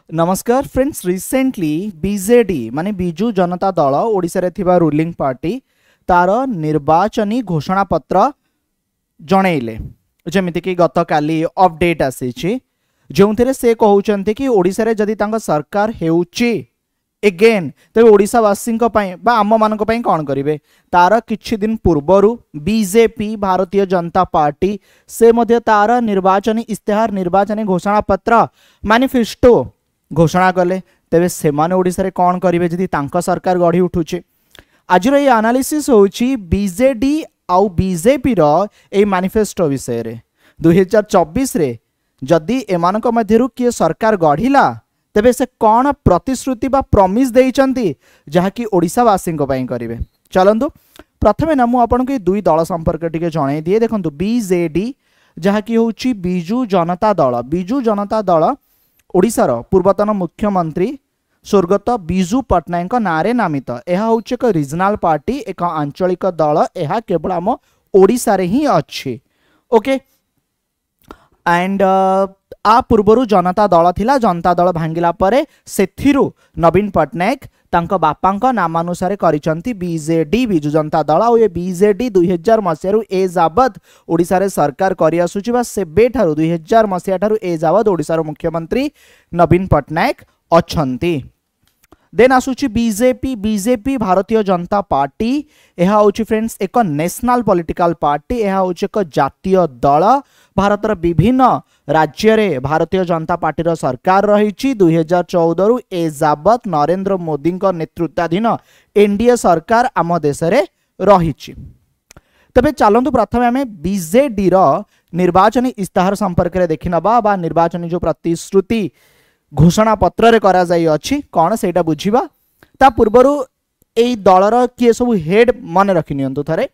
नमस्कार friends. Recently BJD माने बिजु जनता दल ओडिशा रे थिबा रूलिंग पार्टी तार निर्वाचनी घोषणा पत्र जणैले जेमिति कि गत काली अपडेट आसी जो से कहउचंती कि ओडिशा रे जदि तांका सरकार हेउची एगेन तेज ओडिशावासी आम मान कौन करेंगे तार किछि दिन पूर्वर बीजेपी भारतीय जनता पार्टी से मध्य तार निर्वाचनी इस्तेहार निर्वाचनी घोषणा पत्र मैनिफेस्टो घोषणा कले तेरे से ओडिशा रे कौन करेंगे जदि तांका सरकार गढ़ी उठुचे। आज ये एनालिसिस होउची बीजेडी आउ बीजेपी रो ए मैनिफेस्टो विषय रे 2024 रे जदि एमानक मध्यरु किए सरकार गढ़िला तेबे से कौन प्रतिश्रुति बा प्रॉमिस देइचंती जहाँकि ओडिशावासी करेंगे। चलतु प्रथमे ना मुझे दुई दल संपर्क टिके जणै दिए। देखंतु बीजेडी जहाँकि होउची बिजु जनता दल ओडिशार पूर्वतन मुख्यमंत्री स्वर्गत बिजु पट्टनायक नारे नामित यह होउची एक रीजनल पार्टी एक आंचलिक दल यह केवल आम ओडिशा रे ही अच्छी। ओके एंड आ पूर्वर जनता दल थिला जनता दल भांगिला परे सेथिरु नवीन पट्टनायक तांको बापांको नामानुसार करिसंती बीजेडी बिजु जनता दल और ये बीजेडी 2000 मसीह ए जाबत ओडिशा रे सरकार करि आसुची बा सेबे ठारु 2000 मसीहा ठारु ए जाबत ओडिशा रो मुख्यमंत्री नवीन पट्टनायक अछंती। देन आसुची बीजेपी भारतीय जनता पार्टी यह होची फ्रेंड्स एक नेशनल पॉलिटिकल पार्टी यह होची एक जातीय दल भारतर विभिन्न राज्य रे भारतीय जनता पार्टी रो सरकार रही 2014 रु ए जाबत नरेंद्र मोदी नेतृत्वाधीन एनडीए सरकार आम देश रे रही। तबे चलतु प्रथम आम बीजेडी रो निर्वाचनी इस्ताहार संपर्क में देखि नबा बा निर्वाचनी जो प्रतिश्रुति घोषणा पत्र रे करा जाई अछि कौन सेटा बुझिबा। ता पूर्वरु एई दलर किए सब हेड मन रखि नियंतु थरे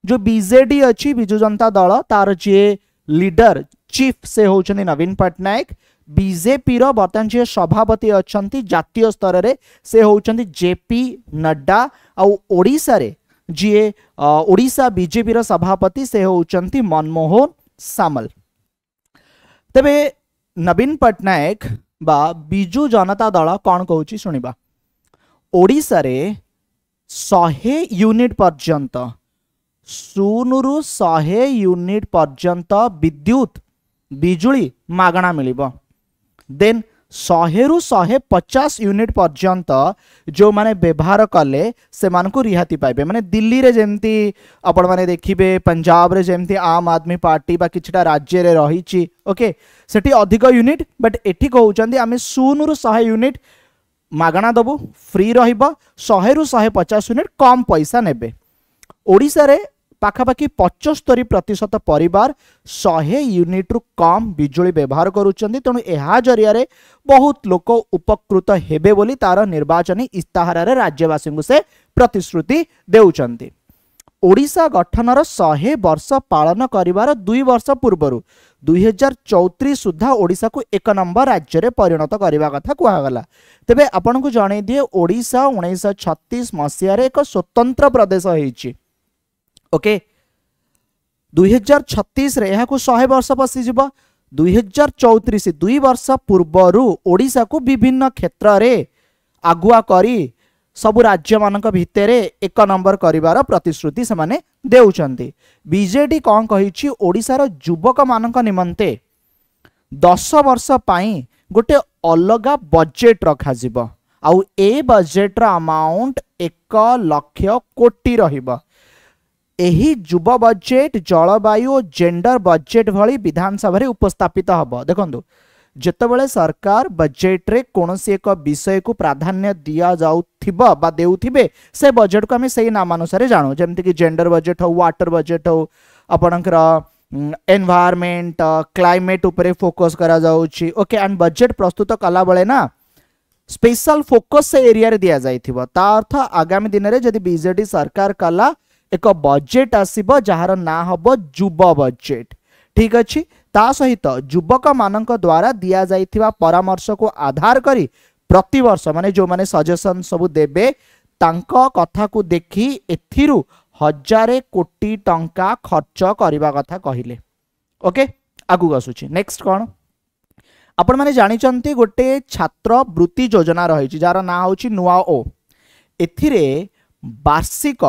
जो बीजेडी अछि बिजु जनता दल तार जे लीडर चीफ से होचनी नवीन पट्टनायक बीजेपी रो वर्तमान जे सभापति अछंती जातीय स्तर रे से होचंती जेपी नड्डा आ ओडिशा रे जे ओडिशा बीजेपी रो सभापति से होचंती मनमोहन सामल। तबे नवीन पट्टनायक बा बिजु जनता दल कौन कहूची सुनिबा ओडिशा रे 100 यूनिट पर्यंत 0 रु 100 यूनिट पर्यंत विद्युत बिजुली मागणा मिलिबो। देन 100 रु 150 यूनिट पर्यंत जो माने व्यवहार कले से मानकु रिहाती पाइबे। माने दिल्ली रे जेमती आपण माने देखिबे पंजाब रे जेमती आम आदमी पार्टी बा किछटा राज्य रे रहिची ओके सेठी अधिक यूनिट बट एठी कहउचंदी आमे 0 रु 100 यूनिट मागणा दबु फ्री रहिबो 100 रु 150 यूनिट कम पैसा नेबे। ओडिशा रे पाखापाखि 75% परिवार 100 यूनिट रु कम बिजुली व्यवहार करुचंदी तेणु एहा जरिया रे बहुत लोक उपकृत हेबे बोली तार निर्वाचनी इस्ताहार रे राज्यवासी से प्रतिश्रुति देउचंदी। ओडिशा गठनर 100 वर्ष पालन करिवार 2 वर्ष पूर्वरु 2034 सुधा ओडिशा को 1 नंबर राज्य रे परिणत करबा कथा कुहागला। तेबे आपन को जणै दिए ओडिशा 1936 मसीहा रे एक स्वतंत्र प्रदेश होईची। ओके 2036 रे को 100 वर्ष पशिजिब 2034 2 वर्ष पूर्वरु ओडिशा को विभिन्न क्षेत्र रे आगुआ करी सबु राज्य मानक भितरे 1 नंबर करिवार प्रतिश्रुति से माने देउचंती। बीजेडी कौन कहिछि ओडिशा रो युवक मानक निमंते 10 वर्ष पाई गोटे अलगा बजेट रखा जिवो आउ ए बजेट रो अमाउंट 1 लाख कोटी रहिबो। एही युव बजेट जलवायु और जेंडर बजेट भली विधानसभा रे उपस्थापित हबो। देखंतु जेतेबेले सरकार बजेट रे कोनोसी एक विषय को प्राधान्य दिया जाउथिबो बा देउथिबे से बजेट को हमें सही नाम अनुसार जानू जेमति कि जेंडर बजेट हो वाटर बजेट हो आपनकर एनवायरनमेंट क्लाइमेट उपरे फोकस करा जाउची। ओके एंड बजेट प्रस्तुत कला बेले ना स्पेशल फोकस से एरिया रे दिया जाइथिबो ता अर्थ आगामी दिन रे जदि बीजेडी सरकार कला एक बजेट आसीबो जहार ना हबो युवा बजेट। ठीक अच्छी ता सहित युवक मानक द्वारा दिया जाइथिबा परामर्श को आधार करी प्रति वर्ष माने जो माने सजेशन सब देबे तांको कथा को देखी एथिरु 1000 कोटी टंका खर्च करबा कथा कहिले। ओके आगु आसुची नेक्स्ट कोन आपण माने जानिचंती गोटे छात्र वृत्ति योजना रही जार ना हूँ नुआ ओ एथिरे वार्षिक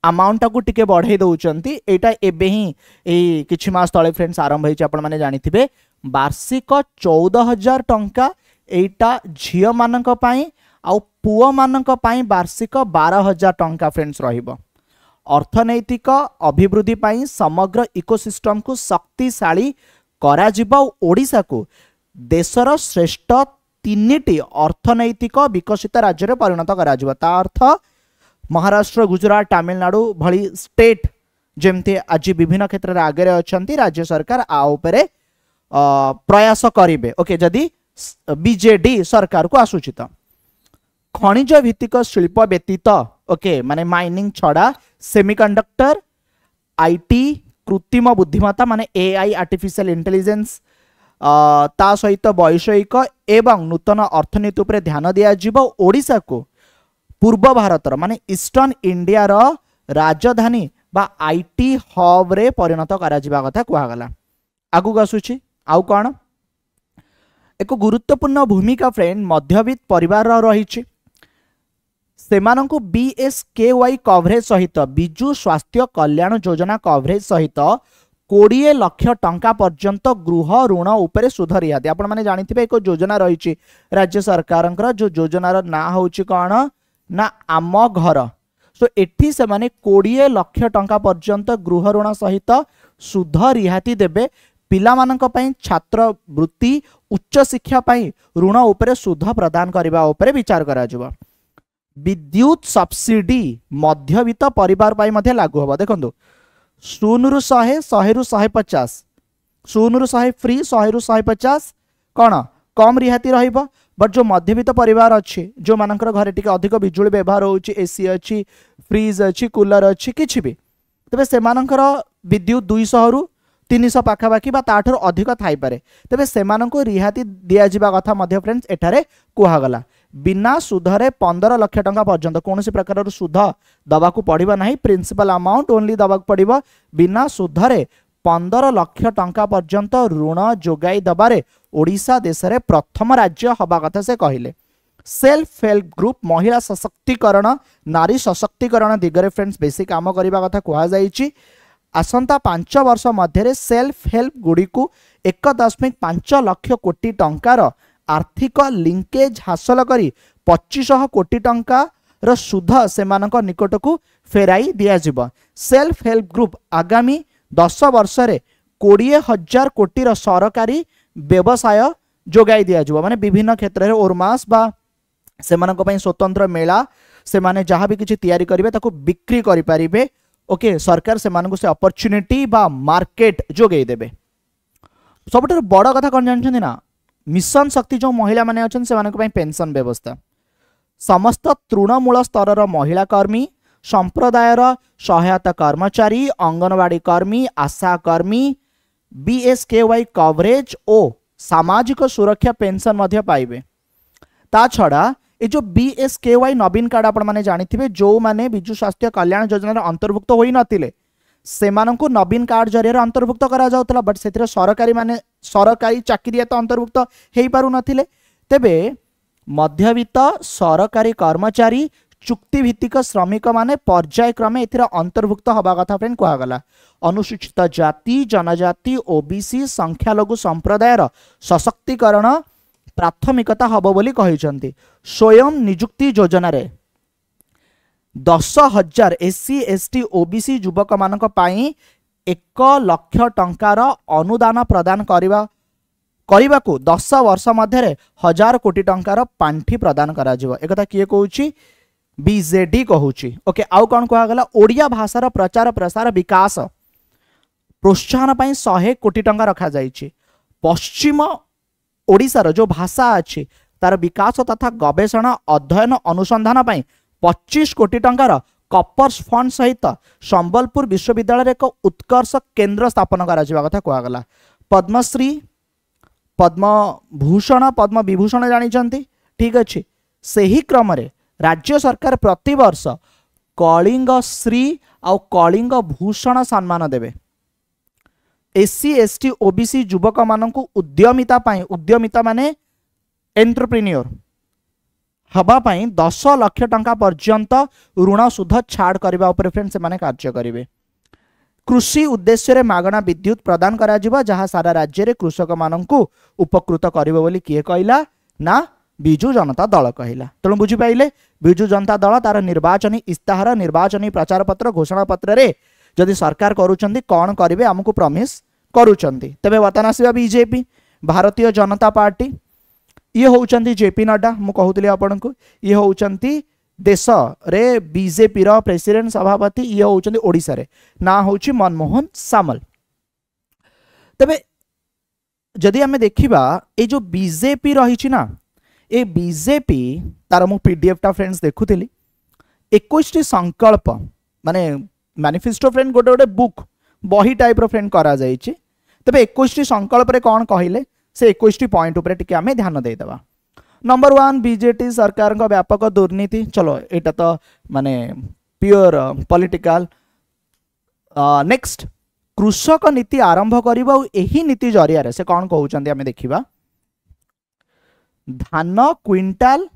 अमाउंट को टिके बढ़ाई दौरान यहाँ एवं ही किछि मास तले फ्रेंड्स आरंभ होती आपण माने जानिथिबे वार्षिक 14,000 टंका एटा झियो मानक पई आउ पुओ मानक पई वार्षिक 12,000 टंका फ्रेंड्स रहिबो। अर्थनैतिक अभिवृद्धि पई समग्र इकोसिस्टम को शक्तिशाली करा जिबो। ओडिसा को देशर श्रेष्ठ 3टी अर्थनैतिक विकसित राज्य में परिणत करा जिबो। ता अर्थ महाराष्ट्र गुजरात तमिलनाडु भली स्टेट जेमती आज विभिन्न क्षेत्र में आगे अच्छा राज्य सरकार आउपरे प्रयास करेंगे। ओके जदि बीजेडी सरकार को आसूची तो खनिज भित्तिक शिल्प व्यतीत ओके माने माइनिंग छड़ा सेमीकंडक्टर आईटी कृत्रिम बुद्धिमत्ता माने एआई आर्टिफिशियल इंटेलिजेंस ता सहित वैषयिक एवं नूतन अर्थनीति उपरे ध्यान दिया जिवो। ओडिसा को पूर्व भारतर माने ईस्टर्न इंडिया रो राजधानी बा आईटी हब रे परिणत करा जिबा कथा कुआगला। आगु आसुची आउ कोन एक गुरुत्वपूर्ण भूमिका फ्रेंड मध्यवित्त परिवार रही सेमानंकु बीएसकेवाई कवरेज सहित बिजु स्वास्थ्य कल्याण योजना कवरेज सहित 20 लाख टंका पर्यंत गृह ऋण उपरे सुध रिहाती। आपण माने जानिथिबे एक योजना रही राज्य सरकार जो योजनार ना होची कोन ना आम घर। सो एठी से माने 20 लाख टंका पर्यंत गृह ऋण सहित सुध रिहाती देबे। पिला मानक पई छात्र वृत्ति उच्च शिक्षा पई ऋण उपरे सुध प्रदान करबा उपरे विचार करा जिवो। विद्युत सब्सिडी मध्यवित्त परिवार पई मध्ये लागू होबा। देखंतु 0 रु 100 100 रु 150 0 रु 100 फ्री 100 रु 150 कोन कम रिहाती रहिबो। बट जो मध्यवित्त परिवार अच्छी जो मानकर घरे टिके अधिक बिजुली व्यवहार होची एसी अच्छी फ्रिज अच्छी कूलर अच्छी किछि भी तबे से मानकर विद्युत 200 रु 300 पाखापाखि बा ताठर अधिक थाई पारे तबे से मानको रिहाती दिया जिबा कथा मध्य फ्रेंड्स एठारे कुहा गला। बिना सुधरे 15 लाख टंका पर्यंत कौन प्रकार सुध दबाकू पड़िबा नहीं। प्रिंसिपल अमाउंट ओनली दबाकू पड़िबो। बिना सुधरे 15 लाख टंका पर्यंत ऋण जोगाई दबारे ओडिशा देश रे प्रथम राज्य हवा कथा से कहले। सेल्फ हेल्प ग्रुप महिला सशक्तिकरण नारी सशक्तिकरण दिगरे फ्रेंड्स बेसी काम करबा कथा कुहा जाईची। आसंता 5 वर्ष मध्य सेल्फ हेल्प गुडी को 1.5 लाख कोटी टंकार आर्थिक लिंकेज हासिल करी 2500 कोटी टंकार सुध सेमानक निकट को फेराई दिया जिवो। सेल्फ हेल्प ग्रुप आगामी 10 वर्ष रे 20,000 कोटी सरकारी व्यवसाय जोगाई दिया जिवो। माने विभिन्न क्षेत्र रे ओरमास बा सेमानक पई स्वतंत्र मेला से माने जहाँ भी किछि तैयारी करिवे ताको बिक्री करि परिबे। ओके सरकार से मानकु से अपॉर्चुनिटी बा मार्केट जोगाई देबे। सबटर बड़ कथा कोन जानछन ना मिशन शक्ति जो महिला माने अछन से मानक पई पेंशन व्यवस्था समस्त तृणमूल स्तर महिला कर्मी संप्रदायर सहायता कर्मचारी अंगनवाड़ी कर्मी आशा कर्मी बीएसकेवाई कवरेज ओ सामाजिक सुरक्षा पेंशन मध्य पाइबे। ता छड़ा ये जो बीएसकेवाई नवीन कार्ड आपण माने जानिथिबे जो माने बिजु स्वास्थ्य कल्याण योजना अंतर्भुक्त होई नथिले सेमानंकु नवीन कार्ड जरिया अंतर्भुक्त करा जाउतला। बट सेथिरे सरकारी माने सरकारी चाकरी तो अंतर्भुक्त हेई पारु नथिले। तेबे मध्यवित्त सरकारी कर्मचारी चुक्तिभित्तिक श्रमिक माने पर्यायक्रमे एथिरे अंतर्भुक्त हवा कथा फ्रेंड कुहा गला। अनुसूचित जाति जनजाति ओबीसी संख्यालघु संप्रदायर सशक्तिकरण प्राथमिकता हब बोली कहिसंती। स्वयं नियुक्ति योजना रे 10,000 एससी एसटी ओबीसी युवक मानक पाई 1 लाख टंकार अनुदान प्रदान करने को 10 वर्ष मध्य 1000 कोटी टंकार पांठी प्रदान करा जिवो। एकथा किए कहूची बीजेडी कहूची। ओके आउ कौन कहा गला ओडिया भाषार प्रचार प्रसार विकास प्रोत्साहन पाई 100 कोटी टंका रखा जाइछि। पश्चिम ओडिशार जो भाषा अच्छी तार विकास तथा गवेषणा अध्ययन अनुसंधान पाई 25 कोटी टंकार कपर्स फंड सहित संबलपुर विश्वविद्यालय एक उत्कर्ष केंद्र स्थापन करा कथा कहगला। पद्मश्री पद्मभूषण पद्म विभूषण जानी ठीक अच्छे से ही क्रम रे राज्य सरकार प्रतिवर्ष कलिंग श्री आउ कलिंग भूषण सम्मान देवे। एससी एसटी ओबीसी युवक मानक उद्यमिता माने एंटरप्रेन्योर हवा पाई 10 लाख टंका पर्यंत ऋण सुध छाड़ करने उपर फ्रेंड से माने कार्य करेंगे। कृषि उद्देश्य रे मागणा विद्युत प्रदान करा जिबा जहाँ सारा राज्य रे कृषक मानकु उपकृत करिवो बोली किए कहला ना बिजु जनता दल कहला। तेणु बुझी पाइले बिजु जनता दल तार निर्वाचनी इस्ताहार निर्वाचनी प्रचार पत्र घोषणा पत्र रे जदि सरकार करूचंदी कौन करिवे हमकु प्रॉमिस करूचंदी। तबे वर्तमान आसीबा बीजेपी भारतीय जनता पार्टी ये होउचंदी जेपी नड्डा मु कहूतली आपनकु ये होउचंदी देश रे बीजेपी रो प्रेसिडेंट सभापति ये होउचंदी ओडिसा रे ना होउची मनमोहन सामल। तबे जदि हमें देखिबा ए जो बीजेपी रही ना ए बीजेपी तार मु पीडीएफ टा फ्रेंड्स देखुतली 21 संकल्प माने मैनिफेस्टो फ्रेंड गोटे गोटे बुक बही टाइप रो फ्रेंड करा जायछि। तबे 21 संकल्प रे कोन कहिले से 21 पॉइंट ऊपर टिके आमे ध्यान दे देबा। नंबर 1 बीजेटी सरकार का व्यापक दुर्नीति चलो एटा तो माने प्योर पॉलिटिकल। नेक्स्ट कृषक नीति आरंभ करिबा एही नीति जरिया रे से कोन कहउचंदी आमे देखिबा धान क्विंटाल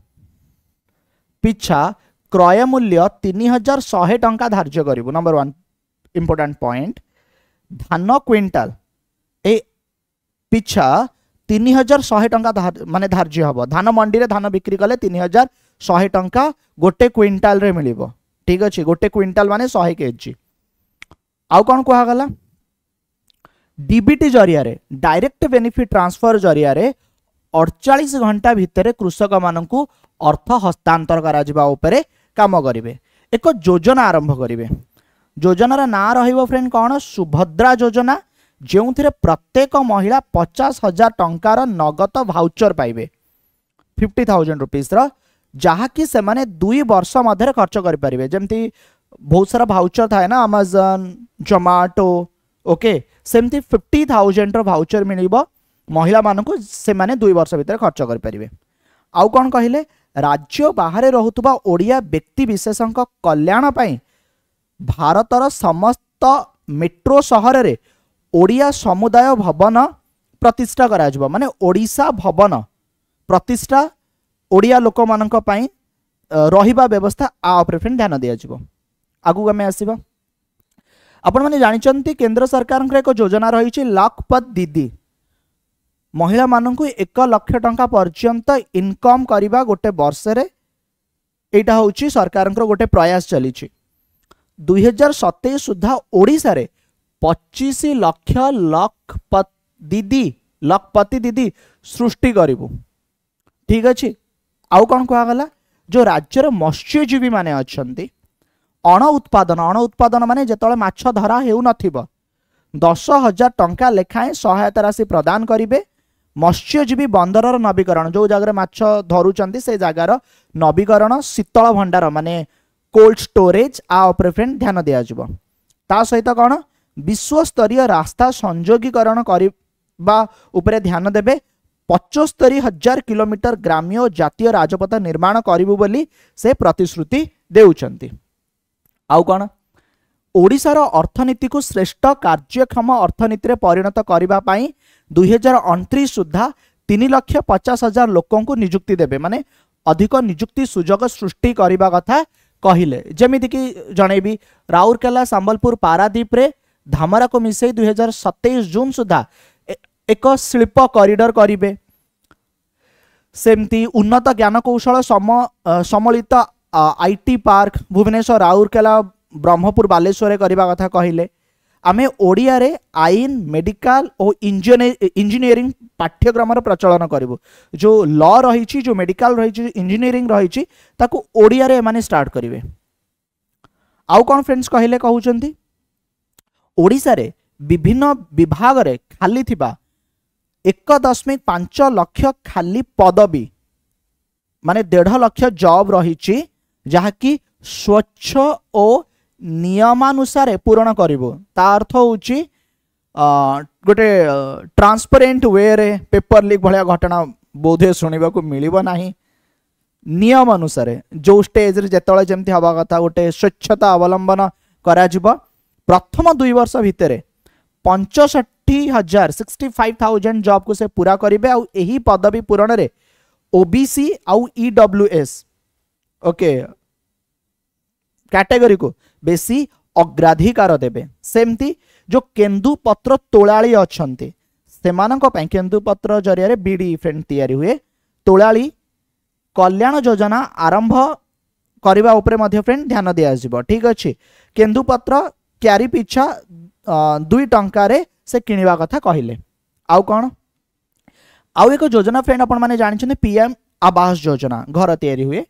पिछा क्रय मूल्य 3100 टंका धार्य करिबु। नंबर 1 इंपोर्टेंट पॉइंट धान क्विंटाल ए पिछा 3100 टंका माने धार्य हबो। धान मंडी रे धान बिक्री कले 3100 टंका गोटे क्विंटाल रे मिलिबो। ठीक अछि गोटे क्विंटाल माने 100 केजी। आउ कोन कहा गला डीबीटी जरिया रे डायरेक्ट बेनिफिट ट्रांसफर जरिया रे 48 घंटा भितर कृषक मानकु अर्थ हस्तांतर करा जिबा उपरे काम करिवे। एक योजना आरंभ करिवे। योजनार ना रहिबो फ्रेंड कोन सुभद्रा योजना जो प्रत्येक महिला 50,000 टंकार नगद भाउचर पाइबे 50,000 रुपीस जहाँकि से माने 2 वर्ष मध्य खर्च करें। जमती बहुत सारा भाउचर थाए ना अमेजन जोमाटो ओके सेमती 50,000 भाउचर मिलिबो महिला मानकु से माने 2 वर्ष भितर खर्च करें। आउ कौन कहले राज्य बाहर रहुतबा ओडिया व्यक्ति विशेषक कल्याण पाई भारतर समस्त मेट्रो सहर रे ओडिया समुदाय भवन प्रतिष्ठा करा जिवो। माने ओडिशा भवन प्रतिष्ठा ओडिया लोक मानक पई रहिबा व्यवस्था आ फ्रेंड ध्यान दिया जिवो। आगु हमें आसीबा आपण माने जानिचंती केंद्र सरकार एक योजना रही लखपत दीदी महिला मानकु 1 लाख टंका पर्यंत इनकम करिबा गोटे वर्ष रे एटा होची सरकार गोटे प्रयास चली 2027 सुधा ओडिशा रे 25 लाख लखपति दीदी सृष्टि करिबु। ठीक अछि आउ कोन कहा गला जो राज्यर मत्स्यजीवी माने अछंती अण उत्पादन माने जेतले माछ धरा हेउ नथिबो 10,000 टंका लेखाएं सहायता राशि प्रदान करिवे। मत्स्यजीवी बंदरर नवीकरण जो जगह माछ धरुचंती से जगार नवीकरण शीतल भंडार माने कोल्ड स्टोरेज आ उपरे फ्रेंड ध्यान दिया जिवो। ता सहित कोन विश्व स्तरीय रास्ता संयोगीकरण करबा उपरे ध्यान देबे। 75,000 किलोमीटर ग्राम्य जातीय राजपथ निर्माण करिबु बोली से प्रतिश्रुति देउचंती। आउ कोन ओडिशार अर्थनीति को श्रेष्ठ कार्यक्षम अर्थनीति रे परिणत करिबा पाई 2029 सुधा 3,50,000 लोकों को नियुक्ति देबे। माने अधिक नियुक्ति सुजोग सृष्टि करिबा कथा कहिले जेमिति कि जणेबी राउरकेला संबलपुर पारादीप रे धामरा को मिसई 2027 जून सुधा एक शिल्प कॉरिडोर करिबे। सेमती उन्नत ज्ञान कौशल सम्मिलित आईटी पार्क भुवनेश्वर राउरकेला ब्रह्मपुर बालेश्वर करबा कथा कहिले। आमे ओडिया रे आईन मेडिकल और इंजीनियरिंग पाठ्यक्रम प्रचलन करिवो। जो लॉ रही जो मेडिकल रही इंजीनियरिंग रही ताकू ओडिया रे माने स्टार्ट करिवे। आउ कोन फ्रेंड्स कहिले कहउचंती ओडिसा रे विभिन्न विभाग रे खाली थिबा 1.5 लाख खाली पदवी माने 1.5 लाख जॉब रही जहाँकि स्वच्छ और नियमानुसार पूरण करिवो। ता अर्थ होची गोटे ट्रांसपेरेंट वे रे पेपर लीक भलिया घटना बोधे सुनिबा को मिलिबो नाही। नियम अनुसार जो स्टेज रे जेतळे जेमति हवा कथा गोटे स्वच्छता अवलंबन करा जिवो। प्रथम 2 वर्ष भितरे 65 65,000 जॉब को से पूरा करेंगे आउ यही पदवी पूरण रे ओबीसी आउ ईडब्ल्यूएस ओके कैटेगरी को बेसी अग्राधिकार देबे। सेमती जो केंदुपत्र तोलाली अछंती सेमानक पय केंदुपत्र जरिया बीडी फ्रेंड तैयारी हुए तोलाली कल्याण योजना आरंभ करबा उपरे मध्य फ्रेंड ध्यान दिया जिवो। ठीक अछि केंदुपत्र क्यारी पिछा 2 टंका रे से किनिबा कथा कहिले। आउ कोन आउ एक योजना फ्रेंड अपन माने जानि पीएम आवास योजना घर तैयारी हुए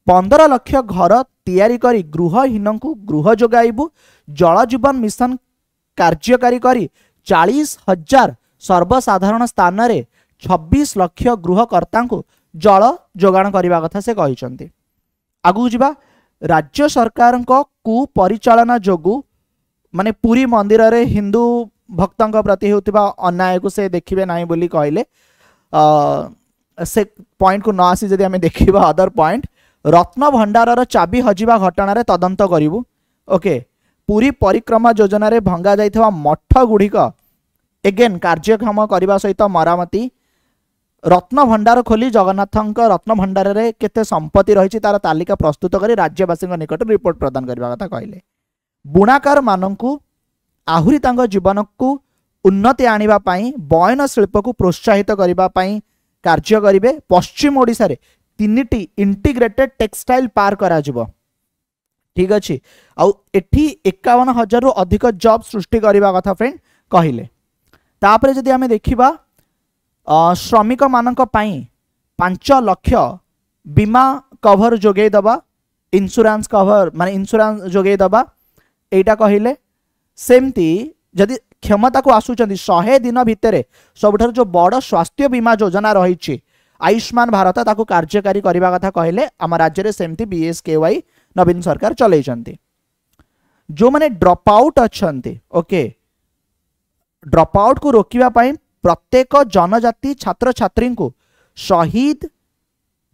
15 लाख घर तैयारी करी गृहहीन को गृह जोगाइबु। जल जीवन मिशन कार्यकारी करी 40,000 सर्वसाधारण स्थान रे 26 लाख गृहकर्ता को जल जोगाण करने कथा से कहिसंती। आगु जिबा राज्य सरकार को कुपरिचालना जोगु माने पुरी मंदिर रे हिंदू भक्तों प्रति होतिबा अन्याय को से देखिबे नाही बोली कहले से पॉइंट को न आसी जदि हमें देखिबा अदर पॉइंट रत्न भंडार चाबी हजिबा घटना रे तदंत करिवु। ओके पुरी परिक्रमा योजना रे भंगा जाइथवा मठ गुड़िक एगेन कार्यक्षम करने सहित मरामती रत्न भंडार खोली जगन्नाथ रत्न भंडार रे केते संपत्ति रही तार तालिका प्रस्तुत करी राज्यवासी निकट रिपोर्ट प्रदान करने कथा कहले। बुणाकार मानंकु आहुरी तांग जीवन को उन्नति आनिबा पई बयन शिल्प को प्रोत्साहित करबा पई कार्य करिवे। पश्चिम ओडिसा रे 3टी इंटीग्रेटेड टेक्सटाइल पार्क करा जिवो। ठीक अछि आउ एठी 51,000 रु अधिक जॉब सृष्टि करबा कथा फ्रेंड कहिले। तापरे जदि हमें देखिबा श्रमिक मानक पई 5 लाख बीमा कवर जोगे दबा इंश्योरेंस कवर माने इंश्योरेंस जोगे दबा एटा कहिले। सेमती जदि क्षमता को आसुचंदी 100 दिन भितरे सबठार जो बड़ स्वास्थ्य बीमा योजना रही आयुष्मान भारत ताको कार्यकारी करबा कथा कहले। आम राज्य रे सेमती बीएसकेवाई नवीन सरकार चलैचंती। जो माने ड्रॉप आउट अछंती ओके ड्रॉप आउट को रोकिबा पई प्रत्येक जनजाति छात्र छात्री को शहीद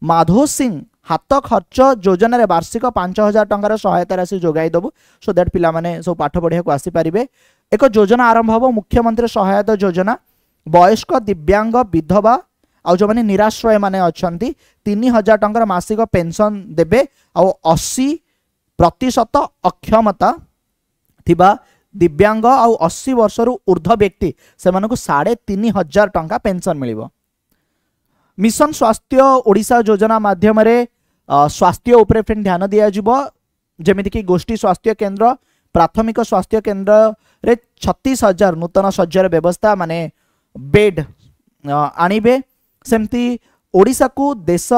माधो सिंह हाथ खर्च योजना रे वार्षिक 5,000 टंकार सहायता राशि जोगाई दबु सो दैट पिला माने सब पाठ पढ़िया को आसी पारिबे। एक योजना आरंभ हो मुख्यमंत्री सहायता योजना वयस्क दिव्यांग विधवा आउ जो माने निराश्रय माने अछंती 3,000 टंकार मासिक पेंशन देबे। आउ 80% अक्षमता थिबा दिव्यांग आउ 80 वर्ष रु ऊर्ध्व व्यक्ति से मानको 3,500 टंका पेंशन मिलिबो। मिशन स्वास्थ्य ओडिशा योजना माध्यम रे स्वास्थ्य उपरे फ्रेंड ध्यान दिया जिवो। जेमिति कि गोष्ठी स्वास्थ्य केंद्र प्राथमिक स्वास्थ्य केंद्र रे 36,000 नूतन शଯ୍यार व्यवस्था माने बेड आनिबे। सेमती ओडिशा को देश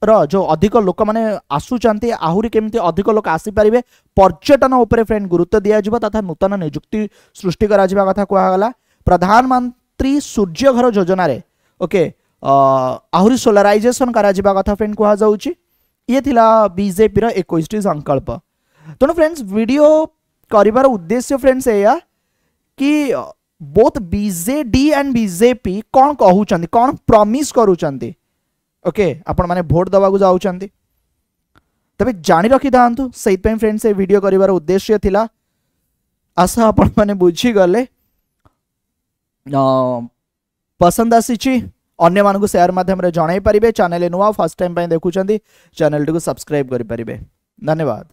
रो जो अधिक लोक माने आसुचंती आहुरी केमती अधिक लोक आसी परिबे पर्यटन उपरे फ्रेंड गुरुत्व दिया जिवो तथा नूतन नियुक्ति सृष्टि करा जिबा कथा कुआ गला। प्रधानमंत्री सूर्य घर योजना रे ओके आहुरी सोलराइजेशन करा जिबा कथा फ्रेंड कुआ जाउची। ये थिला बीजेपी रो 21टी संकल्प। तो फ्रेंड्स वीडियो करिवार उद्देश्य फ्रेंड्स एया कि बोथ बीजेडी एंड बीजेपी कौन कहउचंती कौन प्रॉमिस करूचंती ओके आपण माने वोट दवा को जाउचंती तबे जानि रखि दांतु सही पे फ्रेंड्स ए वीडियो करिवार उद्देश्य थिला आशा आपण माने बुझी गले पसंद आसीची अन्य मानकु शेयर माध्यम रे जणाई परिबे। चैनल नुआ फर्स्ट टाइम पे देखुचंती चैनल को सब्सक्राइब करि परिबे। धन्यवाद।